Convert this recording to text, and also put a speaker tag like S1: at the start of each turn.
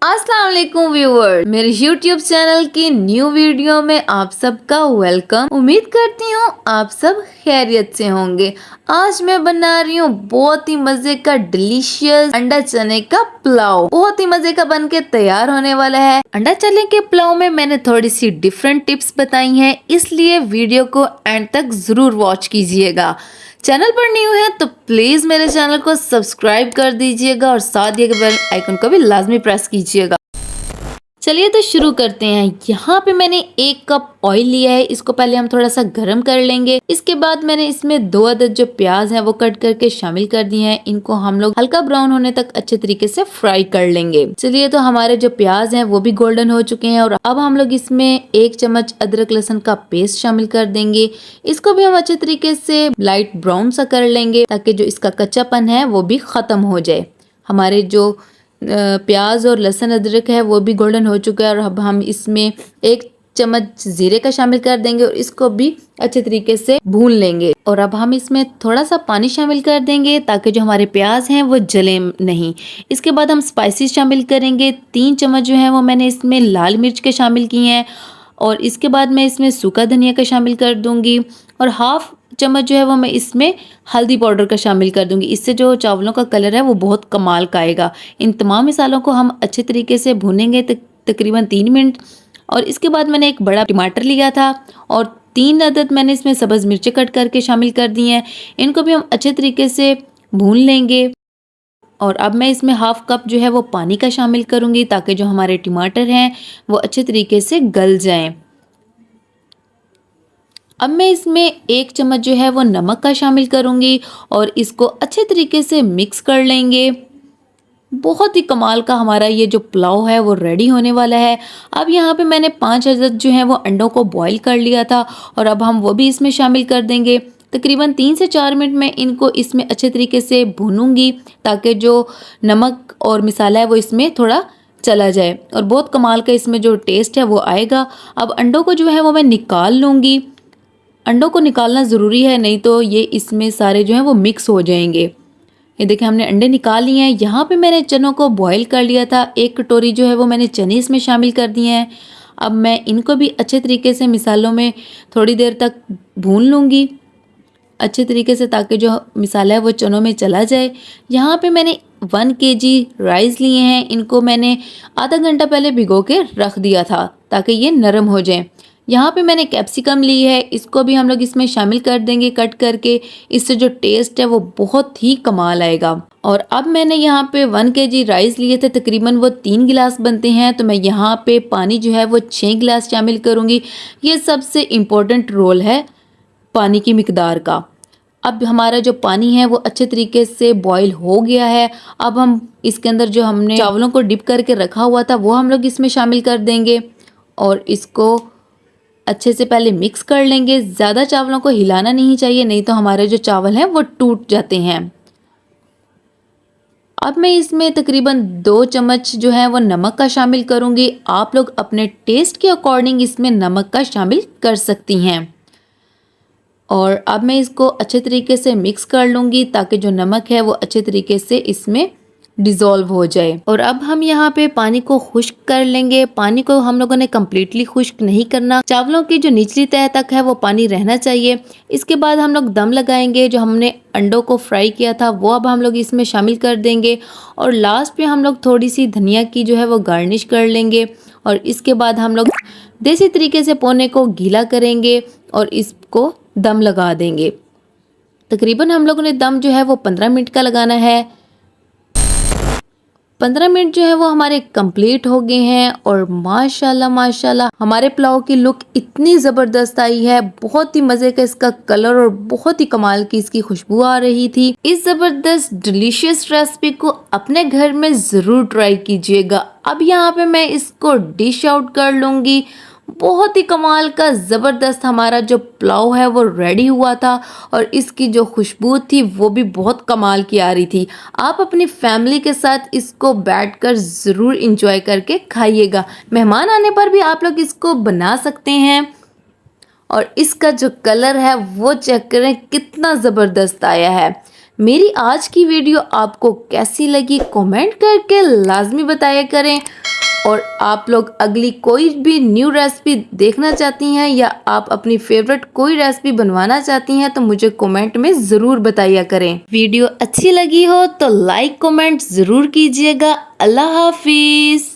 S1: अस्सलाम वालेकुम व्यूअर, मेरे YouTube चैनल की न्यू वीडियो में आप सबका वेलकम। उम्मीद करती हूँ आप सब खैरियत से होंगे। आज मैं बना रही हूँ बहुत ही मजे का डिलीशियस अंडा चने का पुलाव। बहुत ही मजे का बन के तैयार होने वाला है। अंडा चने के पुलाव में मैंने थोड़ी सी डिफरेंट टिप्स बताई हैं, इसलिए वीडियो को एंड तक जरूर वॉच कीजिएगा। चैनल पर न्यू है तो प्लीज मेरे चैनल को सब्सक्राइब कर दीजिएगा और साथ ही बेल आइकन को भी लाजमी प्रेस कीजिएगा। चलिए तो शुरू करते हैं। यहाँ पे मैंने 1 कप ऑयल लिया है, इसको पहले हम थोड़ा सा गर्म कर लेंगे। इसके बाद मैंने इसमें 2 अदद जो प्याज है वो कट करके शामिल कर दिए हैं। इनको हम लोग हल्का ब्राउन होने तक अच्छे तरीके से फ्राई कर लेंगे। चलिए तो हमारे जो प्याज हैं वो भी गोल्डन हो चुके हैं और अब हम लोग इसमें 1 चम्मच अदरक लहसुन का पेस्ट शामिल कर देंगे। इसको भी हम अच्छे तरीके से लाइट ब्राउन सा कर लेंगे ताकि जो इसका कच्चापन है वो भी खत्म हो जाए। हमारे जो प्याज और लहसुन अदरक है वो भी गोल्डन हो चुका है और अब हम इसमें 1 चम्मच जीरे का शामिल कर देंगे और इसको भी अच्छे तरीके से भून लेंगे। और अब हम इसमें थोड़ा सा पानी शामिल कर देंगे ताकि जो हमारे प्याज हैं वो जले नहीं। इसके बाद हम स्पाइसेस शामिल करेंगे। 3 चम्मच जो है वो मैंने इसमें लाल मिर्च के शामिल किए हैं और इसके बाद मैं इसमें सूखा धनिया का शामिल कर दूंगी और हाफ चम्मच जो है वो मैं इसमें हल्दी पाउडर का शामिल कर दूंगी। इससे जो चावलों का कलर है वो बहुत कमाल का आएगा। इन तमाम मसालों को हम अच्छे तरीके से भूनेंगे तकरीबन 3 मिनट। और इसके बाद मैंने एक बड़ा टमाटर लिया था और 3 अदद मैंने इसमें सब्ज़ मिर्चें कट करके शामिल कर दी हैं। इनको भी हम अच्छे तरीके से भून लेंगे। और अब मैं इसमें हाफ कप जो है वो पानी का शामिल करूँगी ताकि जो हमारे टमाटर हैं वो अच्छे तरीके से गल जाएं। अब मैं इसमें 1 चम्मच जो है वो नमक का शामिल करूँगी और इसको अच्छे तरीके से मिक्स कर लेंगे। बहुत ही कमाल का हमारा ये जो पुलाव है वो रेडी होने वाला है। अब यहाँ पे मैंने 5 अदद जो है वो अंडों को बॉईल कर लिया था और अब हम वो भी इसमें शामिल कर देंगे। तकरीबन 3 से 4 मिनट में इनको इसमें अच्छे तरीके से भूनूंगी ताकि जो नमक और मसाला है वो इसमें थोड़ा चला जाए और बहुत कमाल का इसमें जो टेस्ट है वो आएगा। अब अंडों को जो है वो मैं निकाल लूँगी। अंडों को निकालना ज़रूरी है, नहीं तो ये इसमें सारे जो हैं वो मिक्स हो जाएंगे। ये देखिए हमने अंडे निकाल लिए हैं। यहाँ पे मैंने चनों को बॉईल कर लिया था। 1 कटोरी जो है वो मैंने चने इसमें शामिल कर दिए हैं। अब मैं इनको भी अच्छे तरीके से मसालों में थोड़ी देर तक भून लूँगी अच्छे तरीके से ताकि जो मसाला है वो चनों में चला जाए। यहाँ पे मैंने 1 kg राइस लिए हैं। इनको मैंने आधा घंटा पहले भिगो के रख दिया था ताकि ये नरम हो जाए। यहाँ पे मैंने कैप्सिकम ली है, इसको भी हम लोग इसमें शामिल कर देंगे कट करके। इससे जो टेस्ट है वो बहुत ही कमाल आएगा। और अब मैंने यहाँ पे 1 kg राइस लिए थे, तकरीबन वो 3 गिलास बनते हैं, तो मैं यहाँ पे पानी जो है वो 6 गिलास शामिल करूँगी। ये सबसे इम्पोर्टेंट रोल है पानी की मिकदार का। अब हमारा जो पानी है वो अच्छे तरीके से बॉईल हो गया है। अब हम इसके अंदर जो हमने चावलों को डिप करके रखा हुआ था वो हम लोग इसमें शामिल कर देंगे और इसको अच्छे से पहले मिक्स कर लेंगे। ज़्यादा चावलों को हिलाना नहीं चाहिए, नहीं तो हमारे जो चावल हैं वो टूट जाते हैं। अब मैं इसमें तकरीबन 2 चम्मच जो है वो नमक का शामिल करूँगी। आप लोग अपने टेस्ट के अकॉर्डिंग इसमें नमक का शामिल कर सकती हैं। और अब मैं इसको अच्छे तरीके से मिक्स कर लूँगी ताकि जो नमक है वो अच्छे तरीके से इसमें डिज़ोल्व हो जाए। और अब हम यहाँ पे पानी को खुश्क कर लेंगे। पानी को हम लोगों ने कम्प्लीटली खुश्क नहीं करना, चावलों की जो निचली तह तक है वो पानी रहना चाहिए। इसके बाद हम लोग दम लगाएंगे। जो हमने अंडों को फ्राई किया था वो अब हम लोग इसमें शामिल कर देंगे और लास्ट पे हम लोग थोड़ी सी धनिया की जो है वो गार्निश कर लेंगे। और इसके बाद हम लोग देसी तरीके से पौने को गीला करेंगे और इसको दम लगा देंगे। तकरीबन हम लोगों ने दम जो है वो 15 मिनट का लगाना है। 15 मिनट जो है वो हमारे कंप्लीट हो गए हैं और माशाल्लाह माशाल्लाह हमारे पुलाव की लुक इतनी ज़बरदस्त आई है। बहुत ही मज़े का इसका कलर और बहुत ही कमाल की इसकी खुशबू आ रही थी। इस ज़बरदस्त डिलीशियस रेसिपी को अपने घर में ज़रूर ट्राई कीजिएगा। अब यहाँ पे मैं इसको डिश आउट कर लूँगी। बहुत ही कमाल का ज़बरदस्त हमारा जो पुलाव है वो रेडी हुआ था और इसकी जो खुशबू थी वो भी बहुत कमाल की आ रही थी। आप अपनी फैमिली के साथ इसको बैठकर ज़रूर इंजॉय करके खाइएगा। मेहमान आने पर भी आप लोग इसको बना सकते हैं। और इसका जो कलर है वो चेक करें कितना ज़बरदस्त आया है। मेरी आज की वीडियो आपको कैसी लगी कमेंट करके लाजमी बताया करें और आप लोग अगली कोई भी न्यू रेसिपी देखना चाहती हैं या आप अपनी फेवरेट कोई रेसिपी बनवाना चाहती हैं तो मुझे कमेंट में ज़रूर बताइए करें। वीडियो अच्छी लगी हो तो लाइक कमेंट ज़रूर कीजिएगा। अल्लाह हाफिज़।